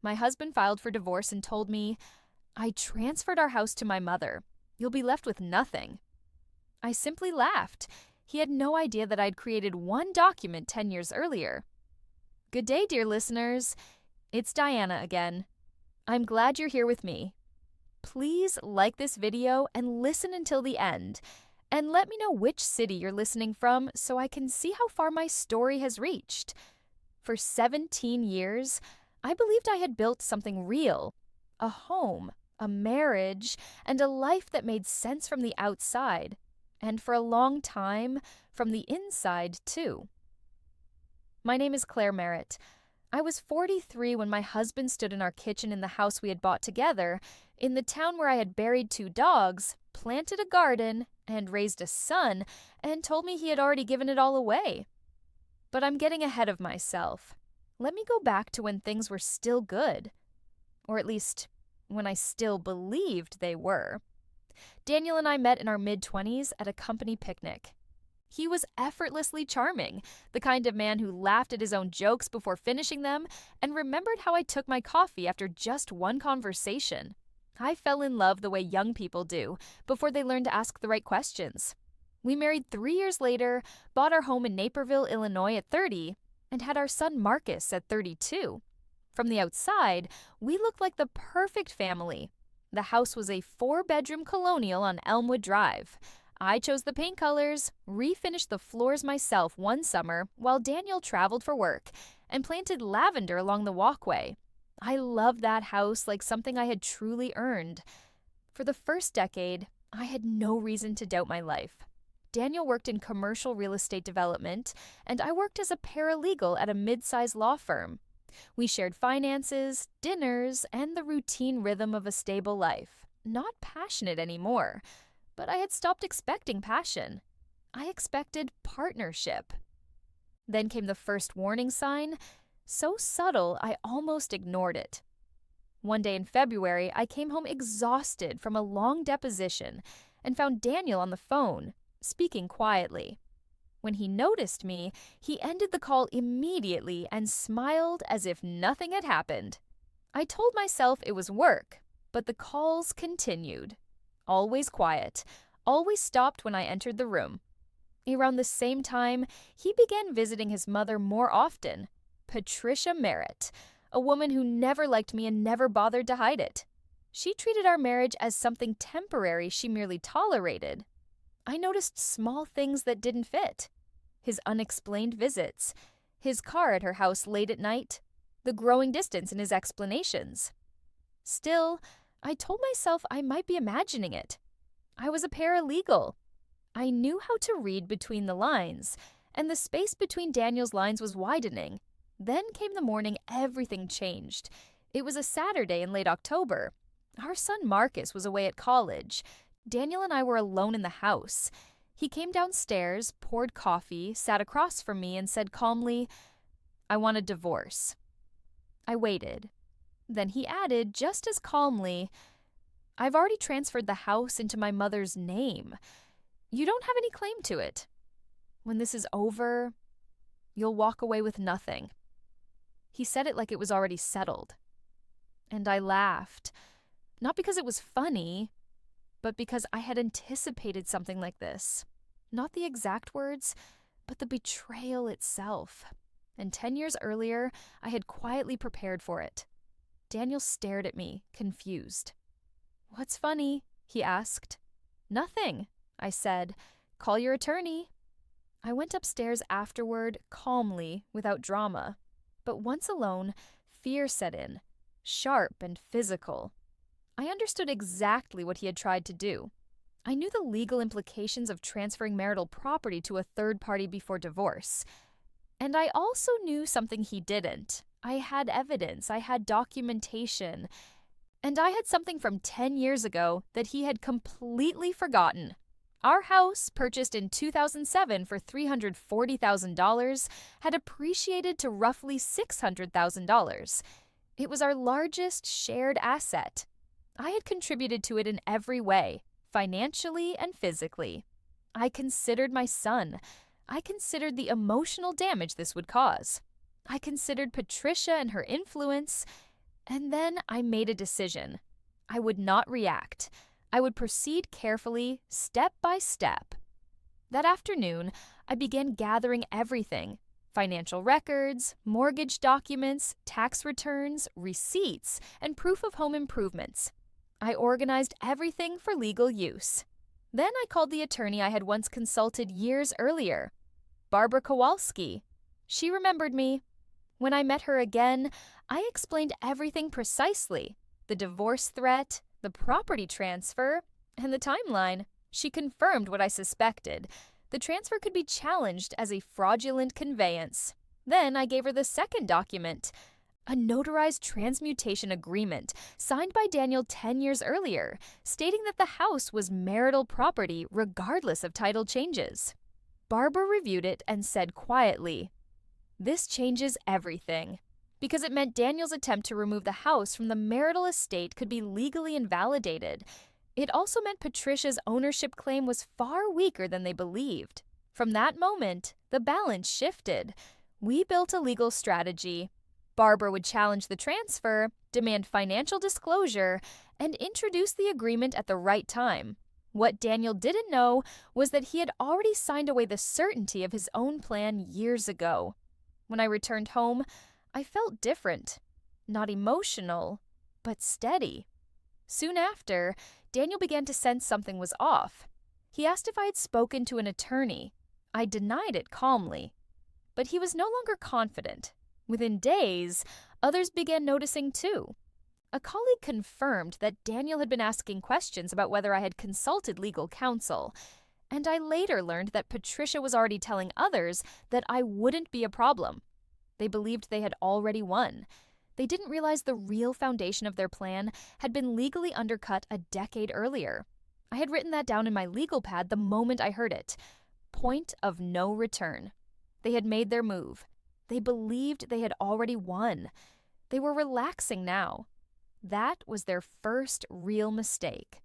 My husband filed for divorce and told me, I transferred our house to my mother. You'll be left with nothing. I simply laughed. He had no idea that I'd created one document 10 years earlier. Good day, dear listeners. It's Diana again. I'm glad you're here with me. Please like this video and listen until the end. And let me know which city you're listening from so I can see how far my story has reached. For 17 years, I believed I had built something real. A home, a marriage, and a life that made sense from the outside. And for a long time, from the inside, too. My name is Claire Merritt. I was 43 when my husband stood in our kitchen in the house we had bought together, in the town where I had buried 2 dogs, planted a garden, and raised a son, and told me he had already given it all away. But I'm getting ahead of myself. Let me go back to when things were still good. Or at least, when I still believed they were. Daniel and I met in our mid-20s at a company picnic. He was effortlessly charming, the kind of man who laughed at his own jokes before finishing them and remembered how I took my coffee after just one conversation. I fell in love the way young people do, before they learn to ask the right questions. We married 3 years later, bought our home in Naperville, Illinois at 30, and had our son Marcus at 32. From the outside, we looked like the perfect family. The house was a 4-bedroom colonial on Elmwood Drive. I chose the paint colors, refinished the floors myself one summer while Daniel traveled for work, and planted lavender along the walkway. I loved that house like something I had truly earned. For the first decade, I had no reason to doubt my life. Daniel worked in commercial real estate development, and I worked as a paralegal at a mid-sized law firm. We shared finances, dinners, and the routine rhythm of a stable life. Not passionate anymore. But I had stopped expecting passion. I expected partnership. Then came the first warning sign, so subtle I almost ignored it. One day in February, I came home exhausted from a long deposition and found Daniel on the phone, speaking quietly. When he noticed me, he ended the call immediately and smiled as if nothing had happened. I told myself it was work, but the calls continued. Always quiet, always stopped when I entered the room. Around the same time, he began visiting his mother more often, Patricia Merritt, a woman who never liked me and never bothered to hide it. She treated our marriage as something temporary she merely tolerated. I noticed small things that didn't fit. His unexplained visits, his car at her house late at night, the growing distance in his explanations. Still, I told myself I might be imagining it. I was a paralegal. I knew how to read between the lines, and the space between Daniel's lines was widening. Then came the morning everything changed. It was a Saturday in late October. Our son Marcus was away at college. Daniel and I were alone in the house. He came downstairs, poured coffee, sat across from me, and said calmly, "I want a divorce." I waited. Then he added, just as calmly, "I've already transferred the house into my mother's name. You don't have any claim to it. When this is over, you'll walk away with nothing." He said it like it was already settled. And I laughed, not because it was funny, but because I had anticipated something like this. Not the exact words, but the betrayal itself. And 10 years earlier, I had quietly prepared for it. Daniel stared at me, confused. "What's funny?" he asked. "Nothing," I said. "Call your attorney." I went upstairs afterward, calmly, without drama. But once alone, fear set in, sharp and physical. I understood exactly what he had tried to do. I knew the legal implications of transferring marital property to a third party before divorce. And I also knew something he didn't. I had evidence, I had documentation, and I had something from 10 years ago that he had completely forgotten. Our house, purchased in 2007 for $340,000, had appreciated to roughly $600,000. It was our largest shared asset. I had contributed to it in every way, financially and physically. I considered my son. I considered the emotional damage this would cause. I considered Patricia and her influence, And then I made a decision. I would not react. I would proceed carefully, step by step. That afternoon, I began gathering everything: financial records, mortgage documents, tax returns, receipts, and proof of home improvements. I organized everything for legal use. Then I called the attorney I had once consulted years earlier, Barbara Kowalski. She remembered me. When I met her again, I explained everything precisely: the divorce threat, the property transfer, and the timeline. She confirmed what I suspected. The transfer could be challenged as a fraudulent conveyance. Then I gave her the second document, a notarized transmutation agreement signed by Daniel 10 years earlier, stating that the house was marital property regardless of title changes. Barbara reviewed it and said quietly, "This changes everything," because it meant Daniel's attempt to remove the house from the marital estate could be legally invalidated. It also meant Patricia's ownership claim was far weaker than they believed. From that moment, the balance shifted. We built a legal strategy. Barbara would challenge the transfer, demand financial disclosure, and introduce the agreement at the right time. What Daniel didn't know was that he had already signed away the certainty of his own plan years ago. When I returned home, I felt different. Not emotional, but steady. Soon after, Daniel began to sense something was off. He asked if I had spoken to an attorney. I denied it calmly. But he was no longer confident. Within days, others began noticing too. A colleague confirmed that Daniel had been asking questions about whether I had consulted legal counsel, and I later learned that Patricia was already telling others that I wouldn't be a problem. They believed they had already won. They didn't realize the real foundation of their plan had been legally undercut a decade earlier. I had written that down in my legal pad the moment I heard it. Point of no return. They had made their move. They believed they had already won. They were relaxing now. That was their first real mistake.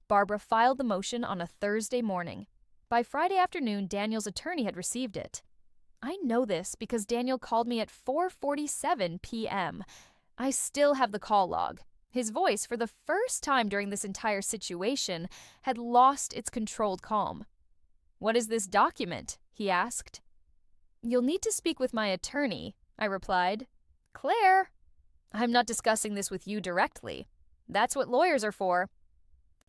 Barbara filed the motion on a Thursday morning. By Friday afternoon, Daniel's attorney had received it. I know this because Daniel called me at 4:47 p.m. I still have the call log. His voice, for the first time during this entire situation, had lost its controlled calm. "What is this document?" he asked. "You'll need to speak with my attorney," I replied. "Claire, I'm not discussing this with you directly. That's what lawyers are for."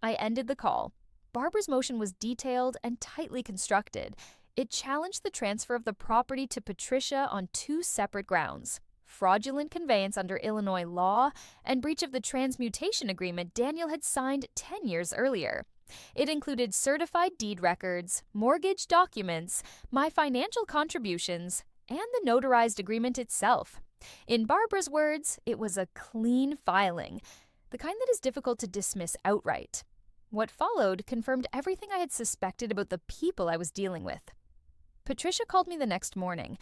I ended the call. Barbara's motion was detailed and tightly constructed. It challenged the transfer of the property to Patricia on two separate grounds: fraudulent conveyance under Illinois law and breach of the transmutation agreement Daniel had signed 10 years earlier. It included certified deed records, mortgage documents, my financial contributions, and the notarized agreement itself. In Barbara's words, it was a clean filing, the kind that is difficult to dismiss outright. What followed confirmed everything I had suspected about the people I was dealing with. Patricia called me the next morning.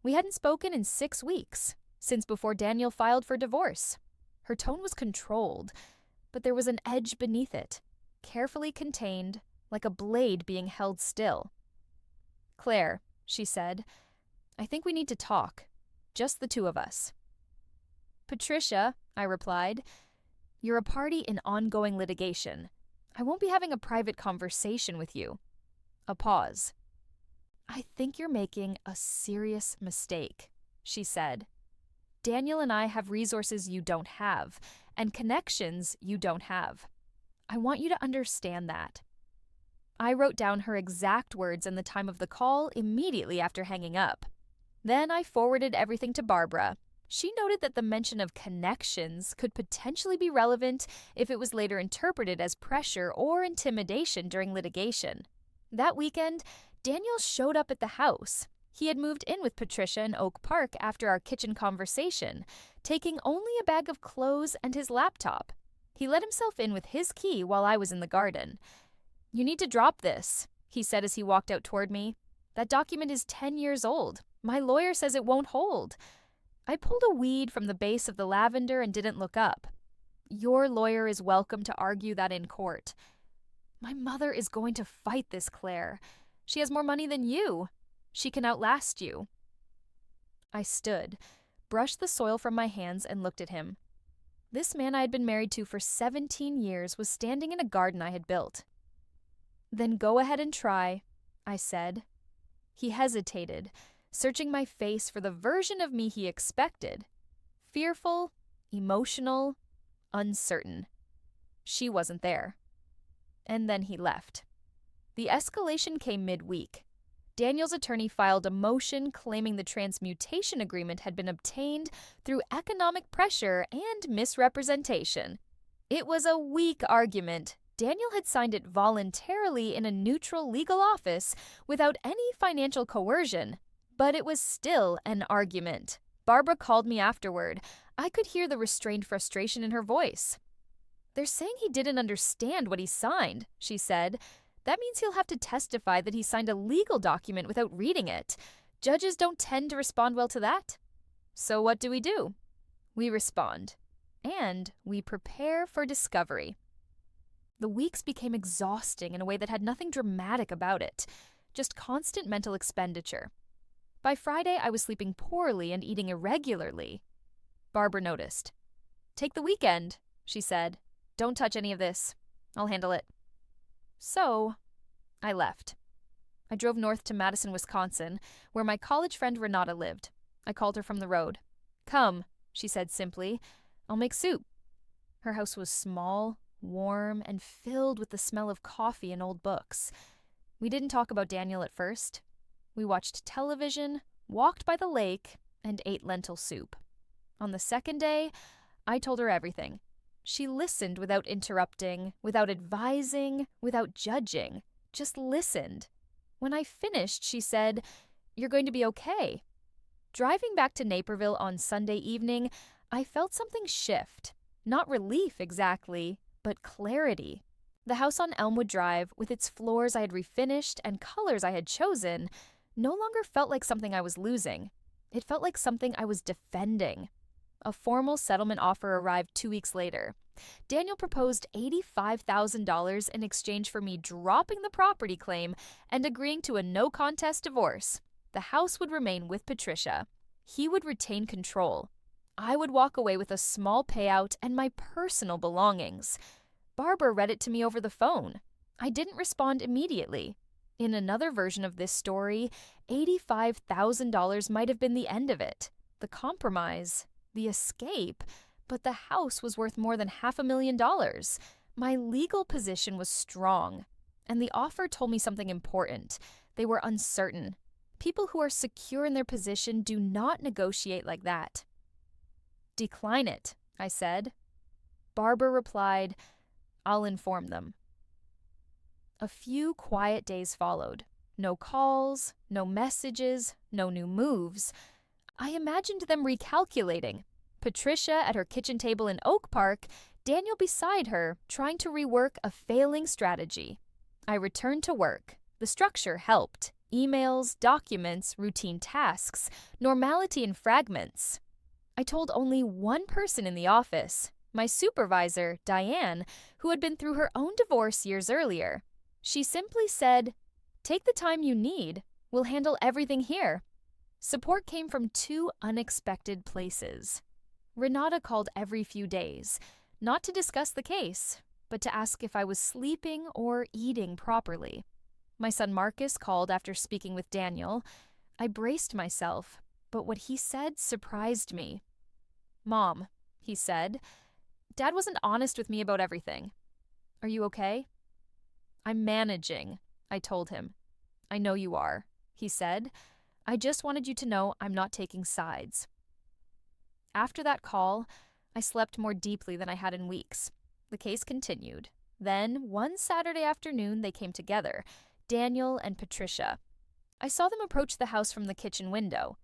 We hadn't spoken in 6 weeks, since before Daniel filed for divorce. Her tone was controlled, but there was an edge beneath it, carefully contained, like a blade being held still. "Claire," she said, "I think we need to talk. Just the two of us." "Patricia," I replied, "you're a party in ongoing litigation. I won't be having a private conversation with you." A pause. "I think you're making a serious mistake," she said. "Daniel and I have resources you don't have, and connections you don't have. I want you to understand that." I wrote down her exact words and the time of the call immediately after hanging up. Then I forwarded everything to Barbara. She noted that the mention of connections could potentially be relevant if it was later interpreted as pressure or intimidation during litigation. That weekend, Daniel showed up at the house. He had moved in with Patricia in Oak Park after our kitchen conversation, taking only a bag of clothes and his laptop. He let himself in with his key while I was in the garden. "You need to drop this," he said as he walked out toward me. "That document is 10 years old. My lawyer says it won't hold." I pulled a weed from the base of the lavender and didn't look up. "Your lawyer is welcome to argue that in court." "My mother is going to fight this, Claire. She has more money than you. She can outlast you." I stood, brushed the soil from my hands, and looked at him. This man I had been married to for 17 years was standing in a garden I had built. "Then go ahead and try," I said. He hesitated, searching my face for the version of me he expected. Fearful, emotional, uncertain. She wasn't there. And then he left. The escalation came midweek. Daniel's attorney filed a motion claiming the transmutation agreement had been obtained through economic pressure and misrepresentation. It was a weak argument. Daniel had signed it voluntarily in a neutral legal office without any financial coercion, but it was still an argument. Barbara called me afterward. I could hear the restrained frustration in her voice. "They're saying he didn't understand what he signed," she said. "That means he'll have to testify that he signed a legal document without reading it. Judges don't tend to respond well to that. So what do? We respond. And we prepare for discovery." The weeks became exhausting in a way that had nothing dramatic about it, just constant mental expenditure. By Friday, I was sleeping poorly and eating irregularly. Barbara noticed. "Take the weekend," she said. "Don't touch any of this. I'll handle it." So, I left. I drove north to Madison, Wisconsin, where my college friend Renata lived. I called her from the road. "Come," she said simply. "I'll make soup." Her house was small, warm, and filled with the smell of coffee and old books. We didn't talk about Daniel at first. We watched television, walked by the lake, and ate lentil soup. On the second day, I told her everything. She listened without interrupting, without advising, without judging, just listened. When I finished, she said, "You're going to be okay." Driving back to Naperville on Sunday evening, I felt something shift. Not relief exactly, but clarity. The house on Elmwood Drive, with its floors I had refinished and colors I had chosen, no longer felt like something I was losing. It felt like something I was defending. A formal settlement offer arrived 2 weeks later. Daniel proposed $85,000 in exchange for me dropping the property claim and agreeing to a no-contest divorce. The house would remain with Patricia. He would retain control. I would walk away with a small payout and my personal belongings. Barbara read it to me over the phone. I didn't respond immediately. In another version of this story, $85,000 might have been the end of it. The compromise, the escape, but the house was worth more than $500,000. My legal position was strong, and the offer told me something important. They were uncertain. People who are secure in their position do not negotiate like that. "Decline it," I said. Barbara replied, "I'll inform them." A few quiet days followed. No calls, no messages, no new moves. I imagined them recalculating. Patricia at her kitchen table in Oak Park, Daniel beside her, trying to rework a failing strategy. I returned to work. The structure helped. Emails, documents, routine tasks, normality in fragments. I told only one person in the office, my supervisor, Diane, who had been through her own divorce years earlier. She simply said, "Take the time you need. We'll handle everything here." Support came from 2 unexpected places. Renata called every few days, not to discuss the case, but to ask if I was sleeping or eating properly. My son Marcus called after speaking with Daniel. I braced myself, but what he said surprised me. "Mom," he said, "Dad wasn't honest with me about everything. Are you okay?" "I'm managing," I told him. "I know you are," he said. "I just wanted you to know I'm not taking sides." After that call, I slept more deeply than I had in weeks. The case continued. Then, one Saturday afternoon, they came together, Daniel and Patricia. I saw them approach the house from the kitchen window.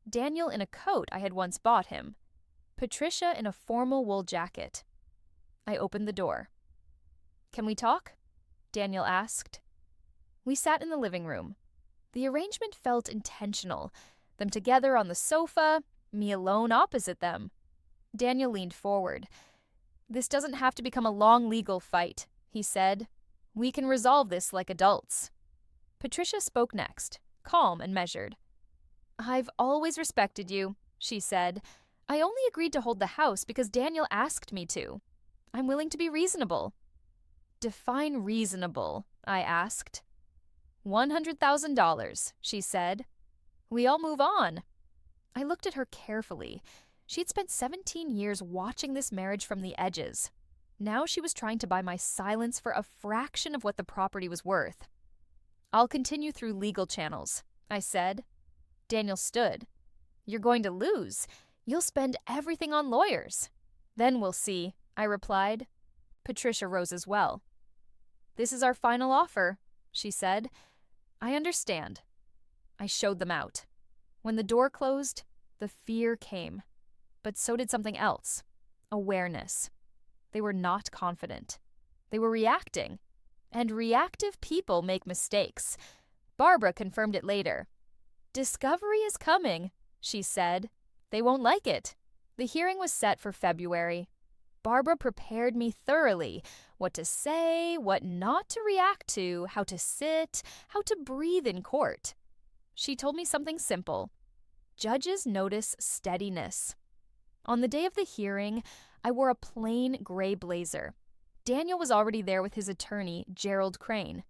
Daniel in a coat I had once bought him. Patricia in a formal wool jacket. I opened the door. "Can we talk?" Daniel asked. We sat in the living room. The arrangement felt intentional. Them together on the sofa, me alone opposite them. Daniel leaned forward. "This doesn't have to become a long legal fight," he said. "We can resolve this like adults." Patricia spoke next, calm and measured. "I've always respected you," she said. I only agreed to hold the house because Daniel asked me to. I'm willing to be reasonable. Define reasonable, I asked. $100,000, she said. We all move on. I looked at her carefully. She'd spent 17 years watching this marriage from the edges. Now she was trying to buy my silence for a fraction of what the property was worth. I'll continue through legal channels, I said. Daniel stood. You're going to lose. You'll spend everything on lawyers. Then we'll see, I replied. Patricia rose as well. This is our final offer, she said. I understand. I showed them out. When the door closed, the fear came. But so did something else. Awareness. They were not confident. They were reacting. And reactive people make mistakes. Barbara confirmed it later. Discovery is coming, she said. They won't like it. The hearing was set for February. Barbara prepared me thoroughly. What to say, what not to react to, how to sit, how to breathe in court. She told me something simple. Judges notice steadiness. On the day of the hearing, I wore a plain gray blazer. Daniel was already there with his attorney, Gerald Crane.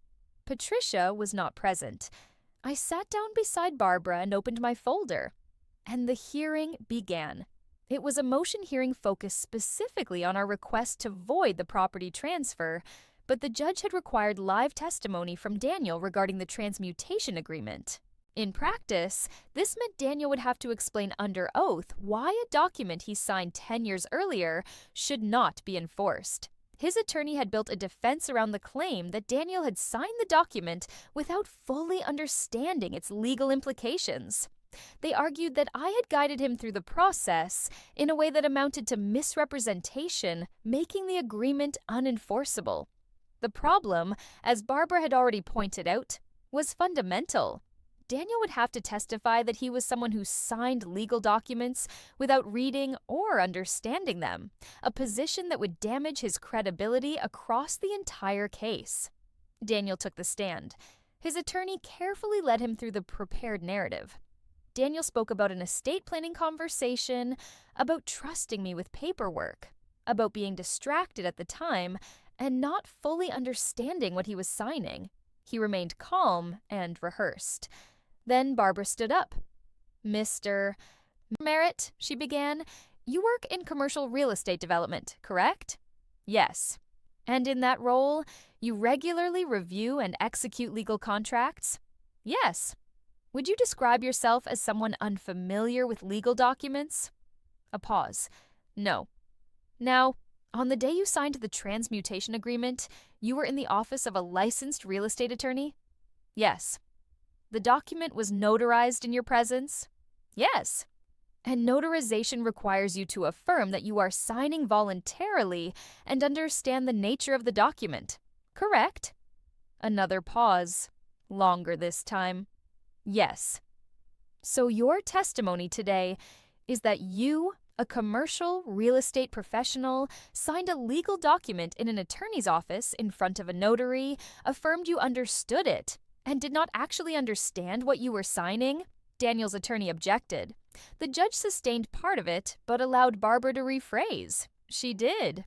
Patricia was not present. I sat down beside Barbara and opened my folder. And the hearing began. It was a motion hearing focused specifically on our request to void the property transfer, but the judge had required live testimony from Daniel regarding the transmutation agreement. In practice, this meant Daniel would have to explain under oath why a document he signed 10 years earlier should not be enforced. His attorney had built a defense around the claim that Daniel had signed the document without fully understanding its legal implications. They argued that I had guided him through the process in a way that amounted to misrepresentation, making the agreement unenforceable. The problem, as Barbara had already pointed out, was fundamental. Daniel would have to testify that he was someone who signed legal documents without reading or understanding them, a position that would damage his credibility across the entire case. Daniel took the stand. His attorney carefully led him through the prepared narrative. Daniel spoke about an estate planning conversation, about trusting me with paperwork, about being distracted at the time and not fully understanding what he was signing. He remained calm and rehearsed. Then Barbara stood up. Mr. Merritt, she began, you work in commercial real estate development, correct? Yes. And in that role, you regularly review and execute legal contracts? Yes. Would you describe yourself as someone unfamiliar with legal documents? A pause. No. Now, on the day you signed the transmutation agreement, you were in the office of a licensed real estate attorney? Yes. The document was notarized in your presence? Yes. And notarization requires you to affirm that you are signing voluntarily and understand the nature of the document. Correct? Another pause. Longer this time. Yes. So your testimony today is that you, a commercial real estate professional, signed a legal document in an attorney's office in front of a notary, affirmed you understood it, and did not actually understand what you were signing? Daniel's attorney objected. The judge sustained part of it, but allowed Barbara to rephrase. She did.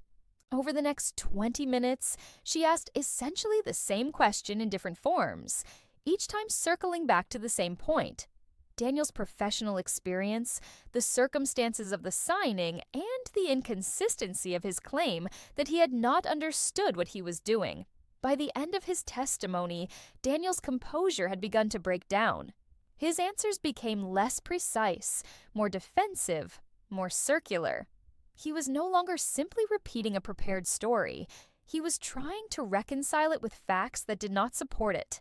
Over the next 20 minutes, she asked essentially the same question in different forms, each time circling back to the same point. Daniel's professional experience, the circumstances of the signing, and the inconsistency of his claim that he had not understood what he was doing. By the end of his testimony, Daniel's composure had begun to break down. His answers became less precise, more defensive, more circular. He was no longer simply repeating a prepared story. He was trying to reconcile it with facts that did not support it.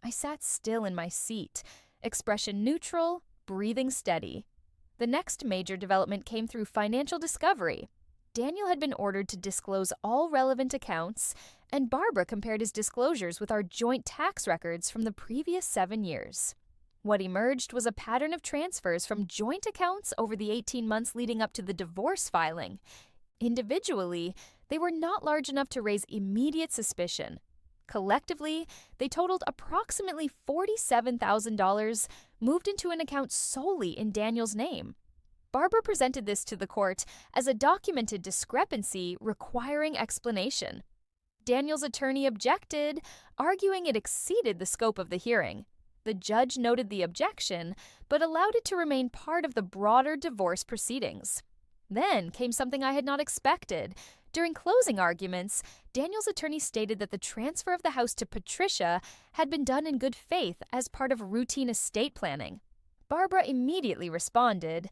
I sat still in my seat, expression neutral, breathing steady. The next major development came through financial discovery. Daniel had been ordered to disclose all relevant accounts, and Barbara compared his disclosures with our joint tax records from the previous 7 years. What emerged was a pattern of transfers from joint accounts over the 18 months leading up to the divorce filing. Individually, they were not large enough to raise immediate suspicion. Collectively, they totaled approximately $47,000 moved into an account solely in Daniel's name. Barbara presented this to the court as a documented discrepancy requiring explanation. Daniel's attorney objected, arguing it exceeded the scope of the hearing. The judge noted the objection, but allowed it to remain part of the broader divorce proceedings. Then came something I had not expected. During closing arguments, Daniel's attorney stated that the transfer of the house to Patricia had been done in good faith as part of routine estate planning. Barbara immediately responded,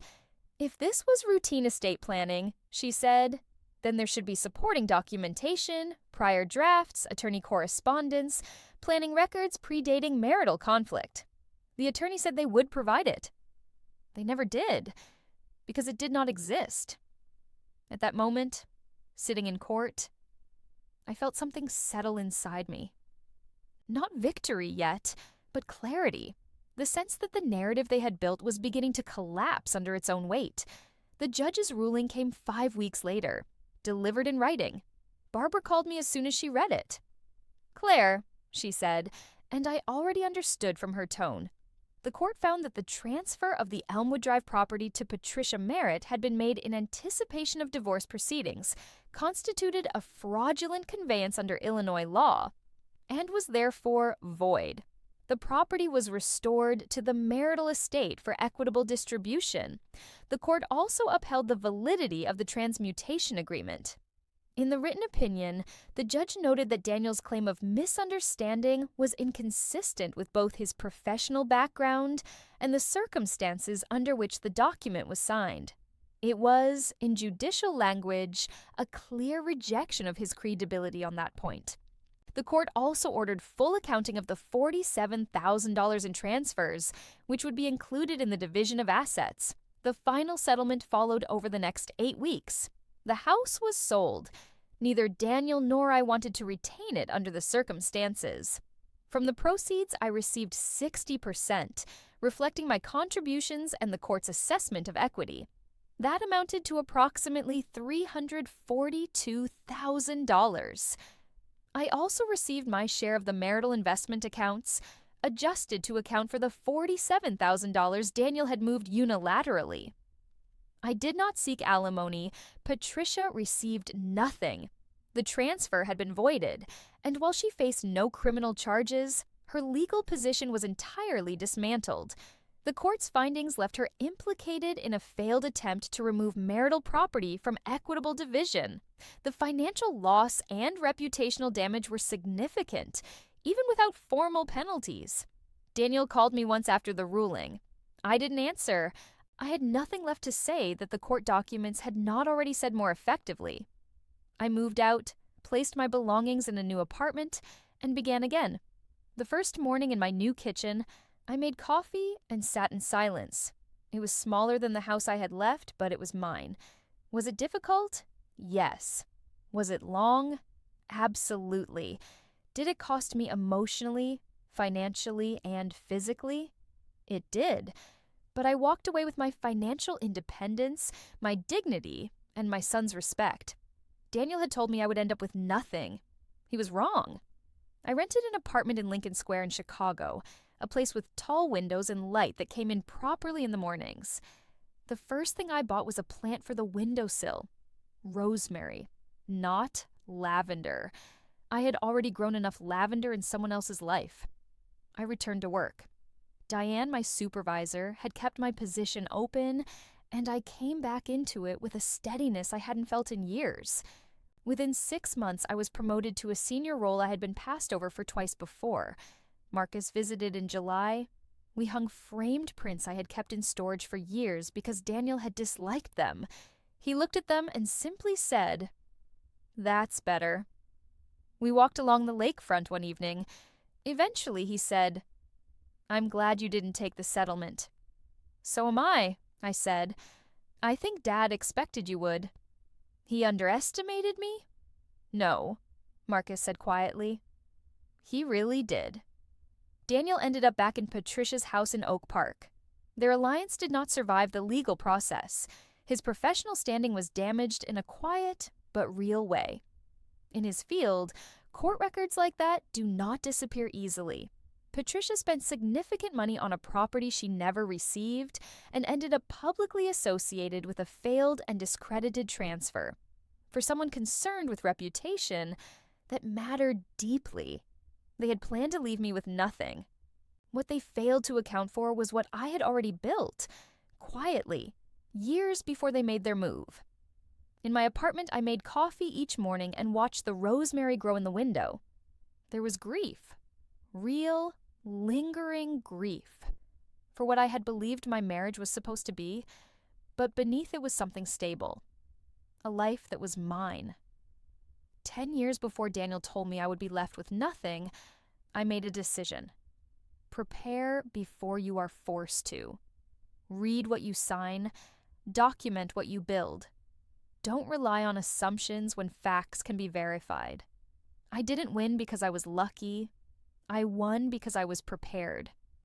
"If this was routine estate planning," she said, "then there should be supporting documentation, prior drafts, attorney correspondence, planning records predating marital conflict." The attorney said they would provide it. They never did, because it did not exist. At that moment, sitting in court, I felt something settle inside me. Not victory yet, but clarity. The sense that the narrative they had built was beginning to collapse under its own weight. The judge's ruling came 5 weeks later, delivered in writing. Barbara called me as soon as she read it. "Claire," she said, and I already understood from her tone. The court found that the transfer of the Elmwood Drive property to Patricia Merritt had been made in anticipation of divorce proceedings, constituted a fraudulent conveyance under Illinois law, and was therefore void. The property was restored to the marital estate for equitable distribution. The court also upheld the validity of the transmutation agreement. In the written opinion, the judge noted that Daniel's claim of misunderstanding was inconsistent with both his professional background and the circumstances under which the document was signed. It was, in judicial language, a clear rejection of his credibility on that point. The court also ordered full accounting of the $47,000 in transfers, which would be included in the division of assets. The final settlement followed over the next 8 weeks. The house was sold. Neither Daniel nor I wanted to retain it under the circumstances. From the proceeds, I received 60%, reflecting my contributions and the court's assessment of equity. That amounted to approximately $342,000. I also received my share of the marital investment accounts, adjusted to account for the $47,000 Daniel had moved unilaterally. I did not seek alimony. Patricia received nothing. The transfer had been voided, and while she faced no criminal charges, her legal position was entirely dismantled. The court's findings left her implicated in a failed attempt to remove marital property from equitable division. The financial loss and reputational damage were significant, even without formal penalties. Daniel called me once after the ruling. I didn't answer. I had nothing left to say that the court documents had not already said more effectively. I moved out, placed my belongings in a new apartment, and began again. The first morning in my new kitchen, I made coffee and sat in silence. It was smaller than the house I had left, but it was mine. Was it difficult? Yes. Was it long? Absolutely. Did it cost me emotionally, financially, and physically? It did. But I walked away with my financial independence, my dignity, and my son's respect. Daniel had told me I would end up with nothing. He was wrong. I rented an apartment in Lincoln Square in Chicago, a place with tall windows and light that came in properly in the mornings. The first thing I bought was a plant for the windowsill. Rosemary, not lavender. I had already grown enough lavender in someone else's life. I returned to work. Diane, my supervisor, had kept my position open, and I came back into it with a steadiness I hadn't felt in years. Within 6 months, I was promoted to a senior role I had been passed over for twice before. Marcus visited in July. We hung framed prints I had kept in storage for years because Daniel had disliked them. He looked at them and simply said, "That's better." We walked along the lakefront one evening. Eventually, he said, "I'm glad you didn't take the settlement." "So am I," I said. "I think Dad expected you would." "He underestimated me?" "No," Marcus said quietly. "He really did." Daniel ended up back in Patricia's house in Oak Park. Their alliance did not survive the legal process. His professional standing was damaged in a quiet but real way. In his field, court records like that do not disappear easily. Patricia spent significant money on a property she never received and ended up publicly associated with a failed and discredited transfer. For someone concerned with reputation, that mattered deeply. They had planned to leave me with nothing. What they failed to account for was what I had already built, quietly, years before they made their move. In my apartment, I made coffee each morning and watched the rosemary grow in the window. There was grief. Real, lingering grief. For what I had believed my marriage was supposed to be, but beneath it was something stable. A life that was mine. 10 years before Daniel told me I would be left with nothing, I made a decision. Prepare before you are forced to. Read what you sign. Document what you build. Don't rely on assumptions when facts can be verified. I didn't win because I was lucky. I won because I was prepared.